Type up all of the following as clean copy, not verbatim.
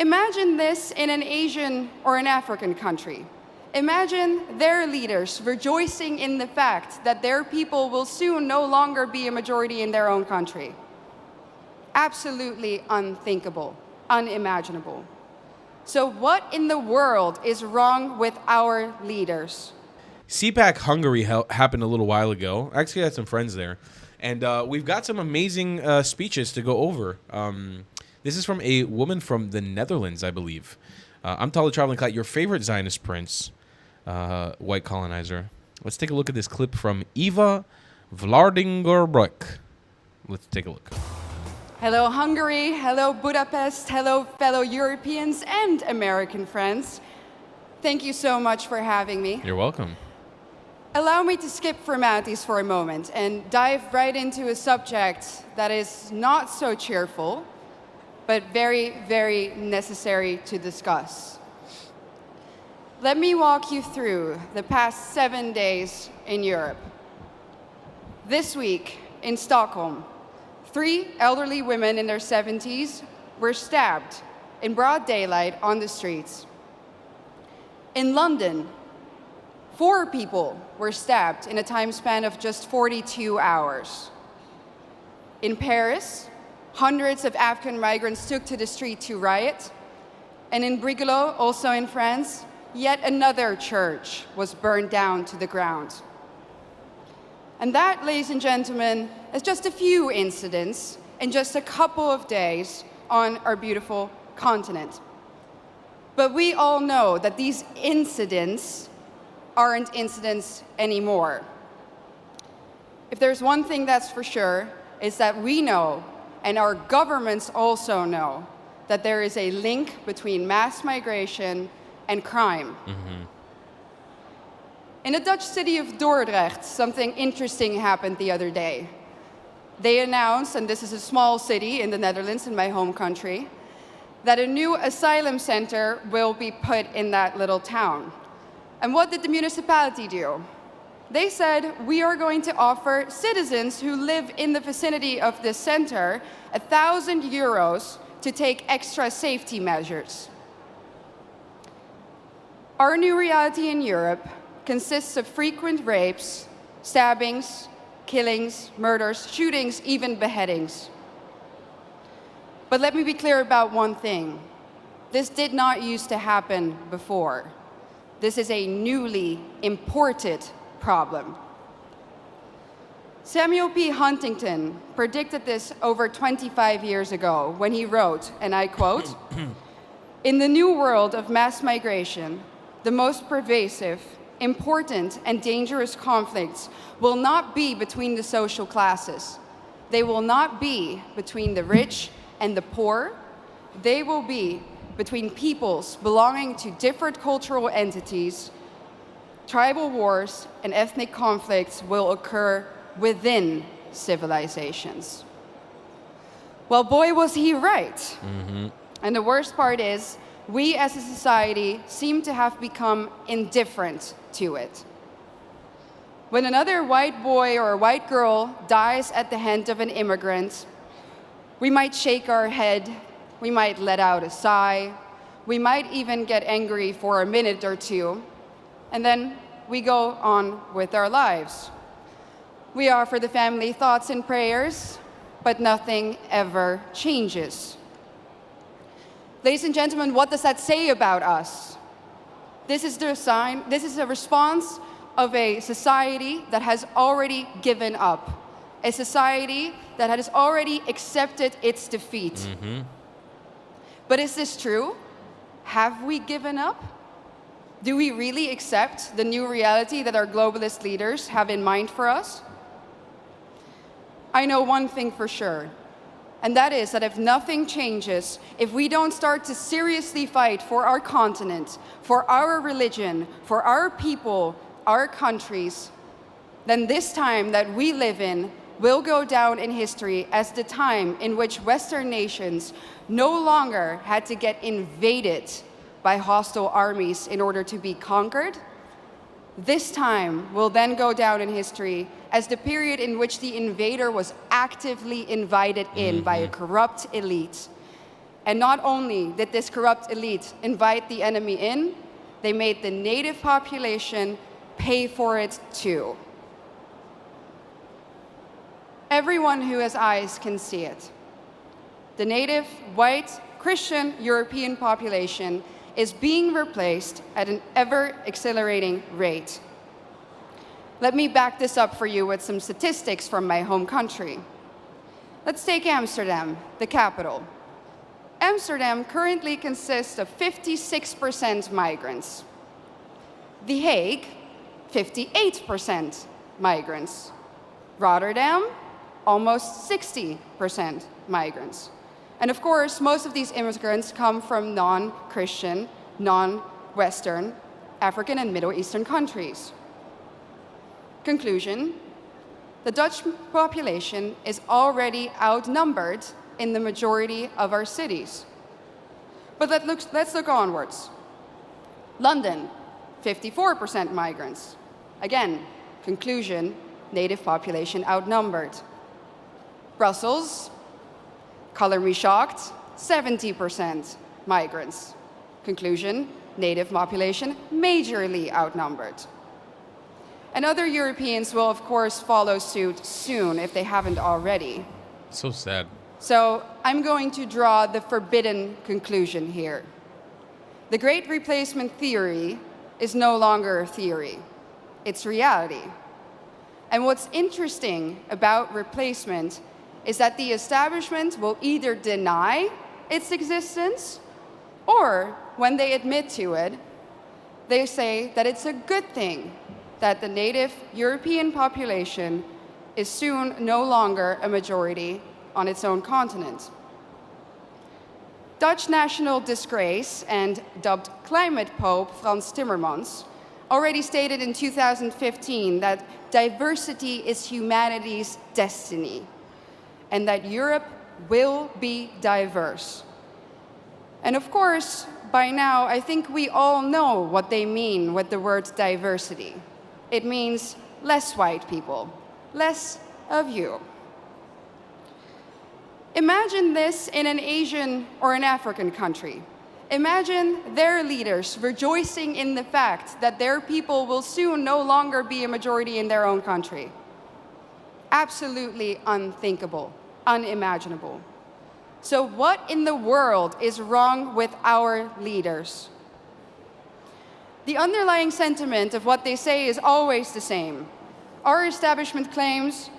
Imagine this in an Asian or an African country. Imagine their leaders rejoicing in the fact that their people will soon no longer be a majority in their own country. Absolutely unthinkable, unimaginable. So what in the world is wrong with our leaders? CPAC Hungary happened a little while ago. Actually, I had some friends there. And we've got some amazing speeches to go over. This is from a woman from the Netherlands, I believe. I'm Tala Traveling Cat, your favorite Zionist prince. White colonizer. Let's take a look at this clip from Eva Vlaardingerbroek. Let's take a look. Hello Hungary, hello Budapest, hello fellow Europeans and American friends. Thank you so much for having me. You're welcome. Allow me to skip formalities for a moment and dive right into a subject that is not so cheerful, but very, very necessary to discuss. Let me walk you through the past 7 days in Europe. This week in Stockholm, 3 elderly women in their 70s were stabbed in broad daylight on the streets. In London, 4 people were stabbed in a time span of just 42 hours. In Paris, hundreds of African migrants took to the street to riot. And in Brigalow, also in France, yet another church was burned down to the ground. And that, ladies and gentlemen, is just a few incidents in just a couple of days on our beautiful continent. But we all know that these incidents aren't incidents anymore. If there's one thing that's for sure, is that we know, and our governments also know, that there is a link between mass migration and crime. Mm-hmm. In the Dutch city of Dordrecht, something interesting happened the other day. They announced, and this is a small city in the Netherlands, in my home country, that a new asylum center will be put in that little town. And what did the municipality do? They said, we are going to offer citizens who live in the vicinity of this center 1,000 euros to take extra safety measures. Our new reality in Europe consists of frequent rapes, stabbings, killings, murders, shootings, even beheadings. But let me be clear about one thing. This did not used to happen before. This is a newly imported problem. Samuel P. Huntington predicted this over 25 years ago when he wrote, and I quote, "In the new world of mass migration, the most pervasive, important, and dangerous conflicts will not be between the social classes. They will not be between the rich and the poor. They will be between peoples belonging to different cultural entities. Tribal wars and ethnic conflicts will occur within civilizations." Well, boy, was he right. Mm-hmm. And the worst part is, we as a society seem to have become indifferent to it. When another white boy or a white girl dies at the hand of an immigrant, we might shake our head, we might let out a sigh, we might even get angry for a minute or two, and then we go on with our lives. We offer the family thoughts and prayers, but nothing ever changes. Ladies and gentlemen, what does that say about us? This is a response of a society that has already given up, a society that has already accepted its defeat. Mm-hmm. But is this true? Have we given up? Do we really accept the new reality that our globalist leaders have in mind for us? I know one thing for sure. And that is that if nothing changes, if we don't start to seriously fight for our continent, for our religion, for our people, our countries, then this time that we live in will go down in history as the time in which Western nations no longer had to get invaded by hostile armies in order to be conquered. This time will then go down in history as the period in which the invader was actively invited in by a corrupt elite. And not only did this corrupt elite invite the enemy in, they made the native population pay for it too. Everyone who has eyes can see it. The native, white, Christian European population is being replaced at an ever-accelerating rate. Let me back this up for you with some statistics from my home country. Let's take Amsterdam, the capital. Amsterdam currently consists of 56% migrants. The Hague, 58% migrants. Rotterdam, almost 60% migrants. And of course, most of these immigrants come from non-Christian, non-Western, African and Middle Eastern countries. Conclusion, the Dutch population is already outnumbered in the majority of our cities. But let's look onwards. London, 54% migrants. Again, conclusion, native population outnumbered. Brussels, color me shocked, 70% migrants. Conclusion, native population majorly outnumbered. And other Europeans will, of course, follow suit soon if they haven't already. So sad. So I'm going to draw the forbidden conclusion here. The Great Replacement theory is no longer a theory. It's reality. And what's interesting about replacement is that the establishment will either deny its existence, or when they admit to it, they say that it's a good thing that the native European population is soon no longer a majority on its own continent. Dutch national disgrace and dubbed climate pope Frans Timmermans already stated in 2015 that diversity is humanity's destiny and that Europe will be diverse. And of course, by now, I think we all know what they mean with the word diversity. It means less white people, less of you. Imagine this in an Asian or an African country. Imagine their leaders rejoicing in the fact that their people will soon no longer be a majority in their own country. Absolutely unthinkable, unimaginable. So what in the world is wrong with our leaders? The underlying sentiment of what they say is always the same. Our establishment claims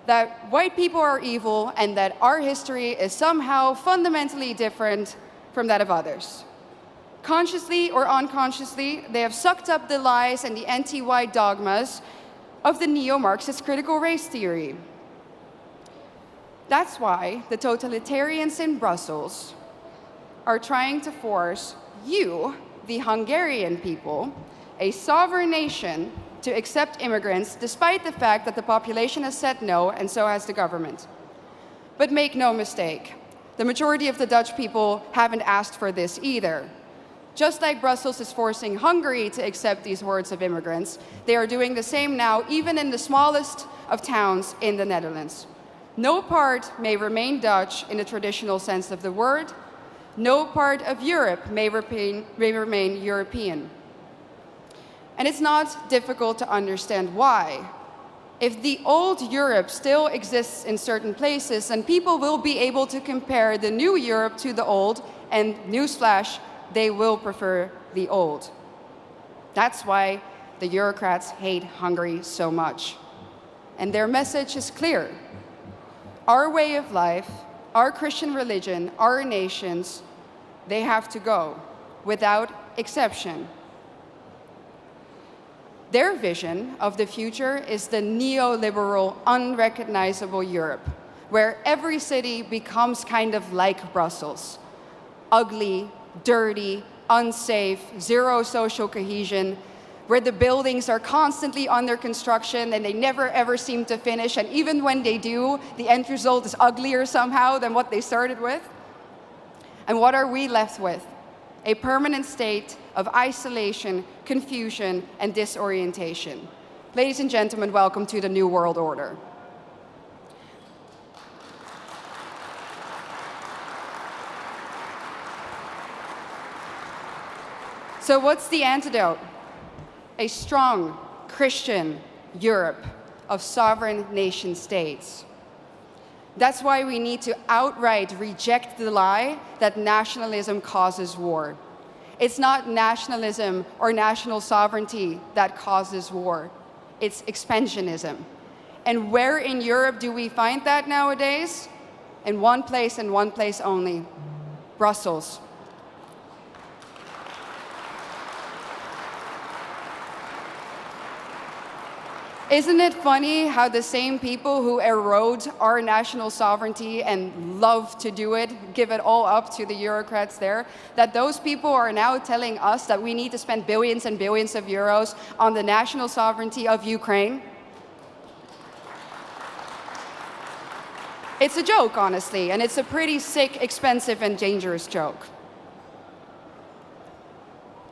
that white people are evil and that our history is somehow fundamentally different from that of others. Consciously or unconsciously, they have sucked up the lies and the anti-white dogmas of the neo-Marxist critical race theory. That's why the totalitarians in Brussels are trying to force you, the Hungarian people, a sovereign nation, to accept immigrants despite the fact that the population has said no, and so has the government. But make no mistake, the majority of the Dutch people haven't asked for this either. Just like Brussels is forcing Hungary to accept these hordes of immigrants, they are doing the same now, even in the smallest of towns in the Netherlands. No part may remain Dutch in the traditional sense of the word. No part of Europe may remain European. And it's not difficult to understand why. If the old Europe still exists in certain places, then people will be able to compare the new Europe to the old, and newsflash, they will prefer the old. That's why the Eurocrats hate Hungary so much. And their message is clear. Our way of life, our Christian religion, our nations, they have to go, without exception. Their vision of the future is the neoliberal, unrecognizable Europe, where every city becomes kind of like Brussels. Ugly, dirty, unsafe, zero social cohesion, where the buildings are constantly under construction and they never ever seem to finish, and even when they do, the end result is uglier somehow than what they started with. And what are we left with? A permanent state of isolation, confusion, and disorientation. Ladies and gentlemen, welcome to the New World Order. So what's the antidote? A strong Christian Europe of sovereign nation states. That's why we need to outright reject the lie that nationalism causes war. It's not nationalism or national sovereignty that causes war. It's expansionism. And where in Europe do we find that nowadays? In one place and one place only, Brussels. Isn't it funny how the same people who erode our national sovereignty and love to do it, give it all up to the Eurocrats there, that those people are now telling us that we need to spend billions and billions of euros on the national sovereignty of Ukraine? It's a joke, honestly, and it's a pretty sick, expensive, and dangerous joke.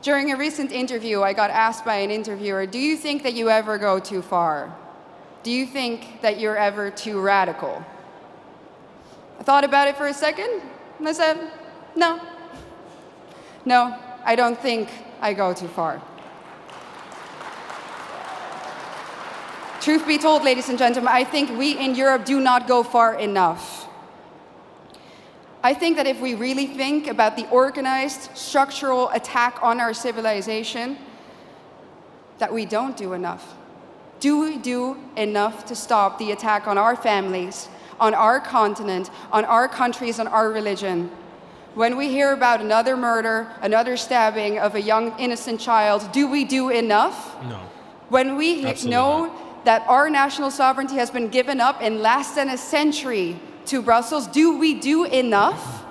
During a recent interview, I got asked by an interviewer, do you think that you ever go too far? Do you think that you're ever too radical? I thought about it for a second, and I said, no. No, I don't think I go too far. Truth be told, ladies and gentlemen, I think we in Europe do not go far enough. I think that if we really think about the organized, structural attack on our civilization, that we don't do enough. Do we do enough to stop the attack on our families, on our continent, on our countries, on our religion? When we hear about another murder, another stabbing of a young innocent child, do we do enough? No. When we know that our national sovereignty has been given up in less than a century to Brussels, do we do enough?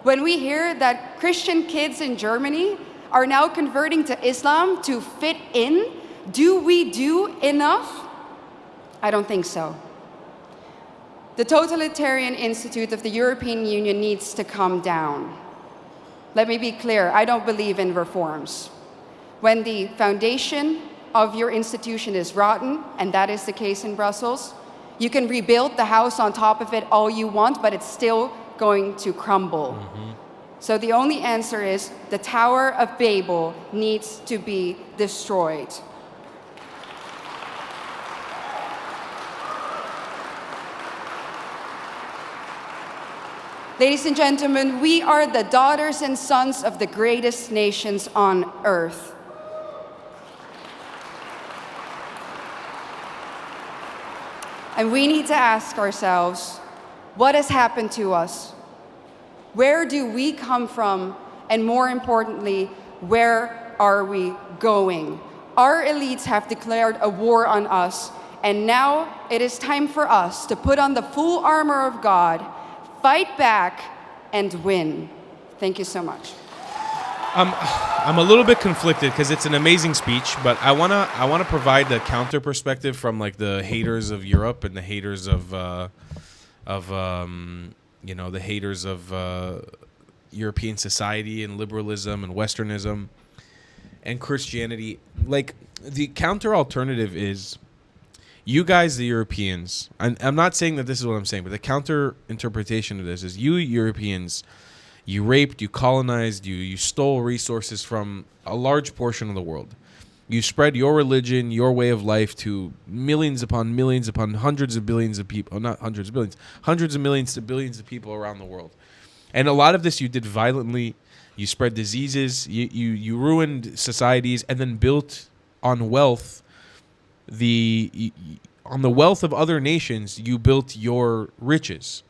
When we hear that Christian kids in Germany are now converting to Islam to fit in, do we do enough? I don't think so. The totalitarian institute of the European Union needs to come down. Let me be clear, I don't believe in reforms. When the foundation of your institution is rotten, and that is the case in Brussels, you can rebuild the house on top of it all you want, but it's still going to crumble. So the only answer is the Tower of Babel needs to be destroyed. Ladies and gentlemen, we are the daughters and sons of the greatest nations on earth. And we need to ask ourselves, what has happened to us? Where do we come from? And more importantly, where are we going? Our elites have declared a war on us, and now it is time for us to put on the full armor of God, fight back, and win. Thank you so much. I'm a little bit conflicted because it's an amazing speech, but I wanna provide the counter perspective from like the haters of Europe and the haters of the haters of European society and liberalism and Westernism and Christianity. Like the counter alternative is you guys, the Europeans. I'm not saying that this is what I'm saying, but the counter interpretation of this is you Europeans. You raped, you colonized, you stole resources from a large portion of the world. You spread your religion, your way of life to millions upon hundreds of billions of people. Not hundreds of billions, hundreds of millions to billions of people around the world. And a lot of this you did violently. You spread diseases, you ruined societies, and then built on wealth. On the wealth of other nations, you built your riches.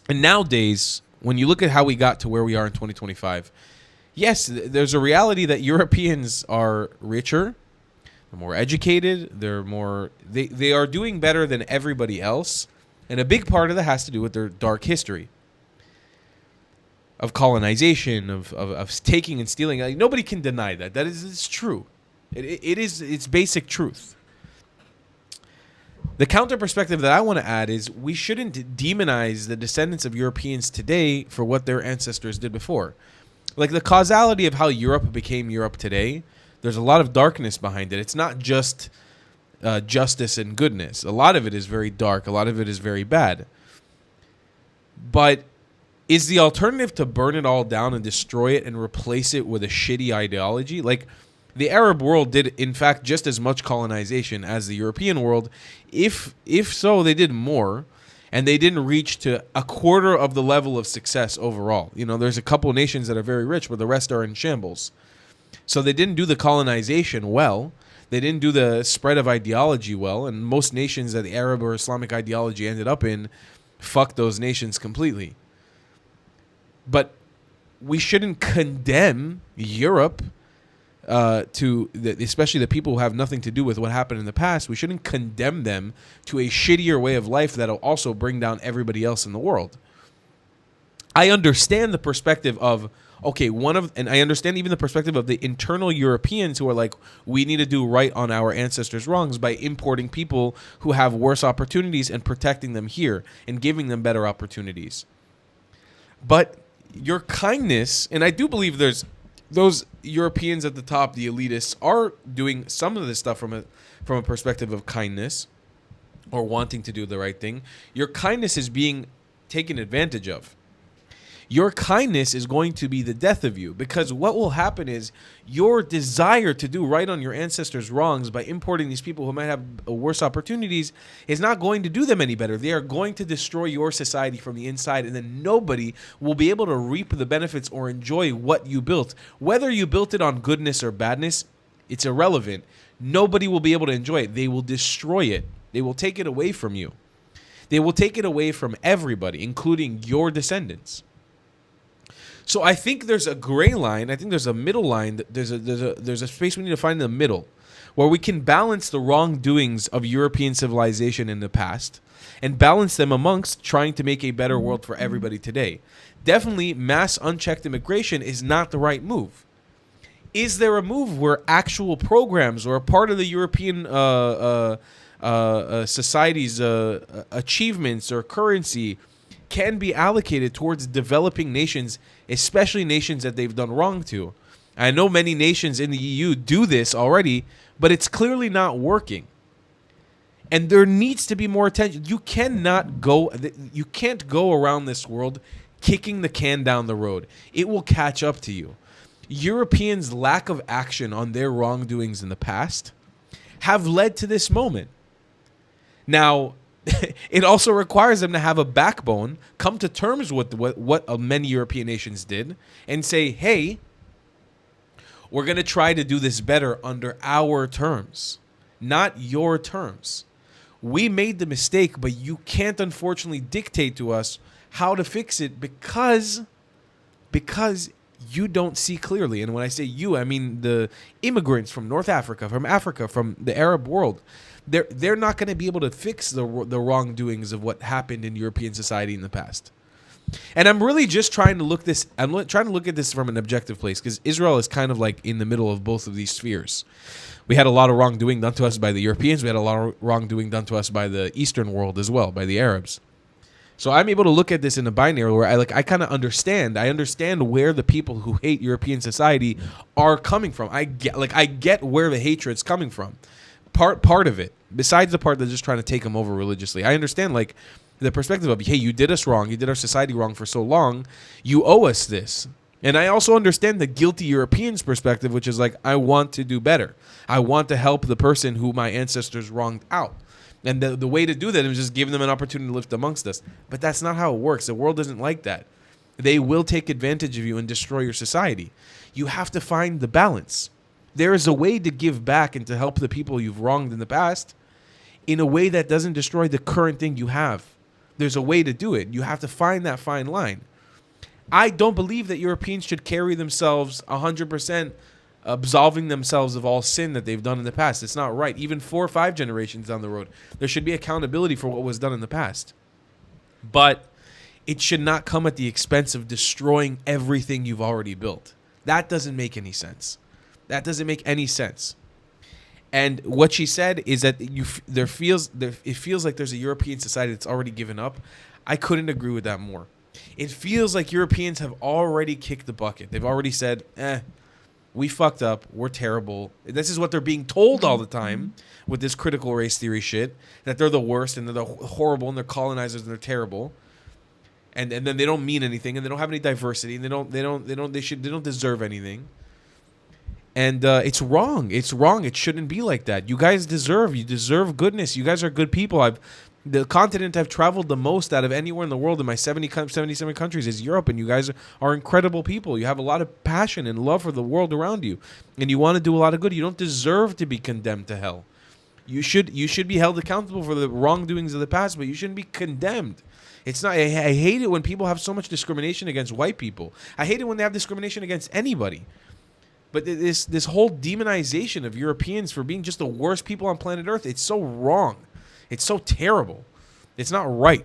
And nowadays, when you look at how we got to where we are in 2025, yes, there's a reality that Europeans are richer, they're more educated, they are doing better than everybody else, and a big part of that has to do with their dark history of colonization, of taking and stealing. Like, nobody can deny that. It's true. It's basic truth. The counter perspective that I want to add is we shouldn't demonize the descendants of Europeans today for what their ancestors did before. Like the causality of how Europe became Europe today, there's a lot of darkness behind it. It's not just justice and goodness. A lot of it is very dark. A lot of it is very bad. But Is the alternative to burn it all down and destroy it and replace it with a shitty ideology? Like, the Arab world did, in fact, just as much colonization as the European world. If so, they did more, and they didn't reach to a quarter of the level of success overall. You know, there's a couple of nations that are very rich, but the rest are in shambles. So they didn't do the colonization well. They didn't do the spread of ideology well, and most nations that the Arab or Islamic ideology ended up in fucked those nations completely. But we shouldn't condemn Europe especially the people who have nothing to do with what happened in the past. We shouldn't condemn them to a shittier way of life that'll also bring down everybody else in the world. I understand the perspective of, and I understand even the perspective of the internal Europeans who are like, we need to do right on our ancestors' wrongs by importing people who have worse opportunities and protecting them here and giving them better opportunities. But your kindness, and I do believe those Europeans at the top, the elitists, are doing some of this stuff from a perspective of kindness or wanting to do the right thing. Your kindness is being taken advantage of. Your kindness is going to be the death of you, because what will happen is your desire to do right on your ancestors' wrongs by importing these people who might have worse opportunities is not going to do them any better. They are going to destroy your society from the inside, and then nobody will be able to reap the benefits or enjoy what you built. Whether you built it on goodness or badness, it's irrelevant. Nobody will be able to enjoy it. They will destroy it. They will take it away from you. They will take it away from everybody, including your descendants. So I think there's a gray line. I think there's a middle line. There's a space we need to find in the middle where we can balance the wrongdoings of European civilization in the past and balance them amongst trying to make a better world for everybody today. Definitely, mass unchecked immigration is not the right move. Is there a move where actual programs or a part of the European society's achievements or currency can be allocated towards developing nations, especially nations that they've done wrong to? I know many nations in the EU do this already, but it's clearly not working. And there needs to be more attention. You can't go around this world kicking the can down the road. It will catch up to you. Europeans' lack of action on their wrongdoings in the past have led to this moment. Now, it also requires them to have a backbone, come to terms with what many European nations did, and say, hey, we're going to try to do this better under our terms, not your terms. We made the mistake, but you can't unfortunately dictate to us how to fix it because you don't see clearly. And when I say you, I mean the immigrants from North Africa, from the Arab world. They're not going to be able to fix the wrongdoings of what happened in European society in the past. And I'm really just trying to look at this from an objective place, because Israel is kind of like in the middle of both of these spheres. We had a lot of wrongdoing done to us by the Europeans. We had a lot of wrongdoing done to us by the Eastern world as well, by the Arabs. So I'm able to look at this in a binary where I kind of understand. I understand where the people who hate European society are coming from. I get where the hatred's coming from. Part of it, besides the part that's just trying to take them over religiously. I understand like the perspective of, hey, you did us wrong. You did our society wrong for so long. You owe us this. And I also understand the guilty Europeans' perspective, which is like, I want to do better. I want to help the person who my ancestors wronged out. And the way to do that is just give them an opportunity to live amongst us. But that's not how it works. The world isn't like that. They will take advantage of you and destroy your society. You have to find the balance. There is a way to give back and to help the people you've wronged in the past in a way that doesn't destroy the current thing you have. There's a way to do it. You have to find that fine line. I don't believe that Europeans should carry themselves 100% absolving themselves of all sin that they've done in the past. It's not right. Even 4 or 5 generations down the road, there should be accountability for what was done in the past. But it should not come at the expense of destroying everything you've already built. That doesn't make any sense. That doesn't make any sense. And what she said is that it feels like there's a European society that's already given up. I couldn't agree with that more. It feels like Europeans have already kicked the bucket. They've already said, we fucked up. We're terrible. This is what they're being told all the time with this critical race theory shit, that they're the worst and they're the horrible and they're colonizers and they're terrible. and then they don't mean anything, and they don't have any diversity, and they don't deserve anything. And it's wrong. It's wrong. It shouldn't be like that. You guys deserve goodness. You guys are good people. The continent I've traveled the most out of anywhere in the world in my 77 countries is Europe, and you guys are incredible people. You have a lot of passion and love for the world around you, and you want to do a lot of good. You don't deserve to be condemned to hell. You should be held accountable for the wrongdoings of the past, but you shouldn't be condemned. It's not. I hate it when people have so much discrimination against white people. I hate it when they have discrimination against anybody. But this whole demonization of Europeans for being just the worst people on planet Earth, it's so wrong. It's so terrible. It's not right.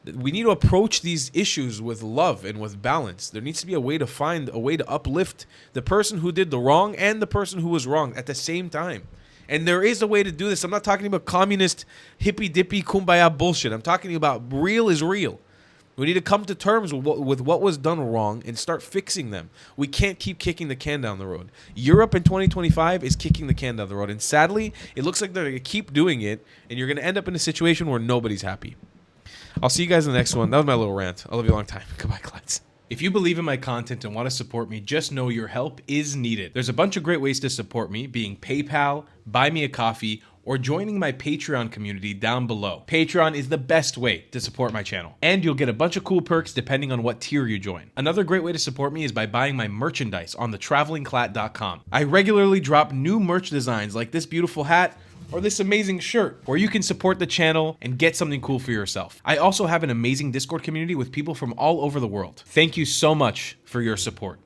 We need to approach these issues with love and with balance. There needs to be a way to find a way to uplift the person who did the wrong and the person who was wrong at the same time. And there is a way to do this. I'm not talking about communist, hippy-dippy, kumbaya bullshit. I'm talking about real is real. We need to come to terms with what was done wrong and start fixing them. We can't keep kicking the can down the road. Europe in 2025 is kicking the can down the road. And sadly, it looks like they're going to keep doing it, and you're going to end up in a situation where nobody's happy. I'll see you guys in the next one. That was my little rant. I love you a long time. Goodbye, Klutz. If you believe in my content and want to support me, just know your help is needed. There's a bunch of great ways to support me, being PayPal, Buy Me a Coffee, or joining my Patreon community down below. Patreon is the best way to support my channel, and you'll get a bunch of cool perks depending on what tier you join. Another great way to support me is by buying my merchandise on thetravelingclat.com. I regularly drop new merch designs like this beautiful hat or this amazing shirt, where you can support the channel and get something cool for yourself. I also have an amazing Discord community with people from all over the world. Thank you so much for your support.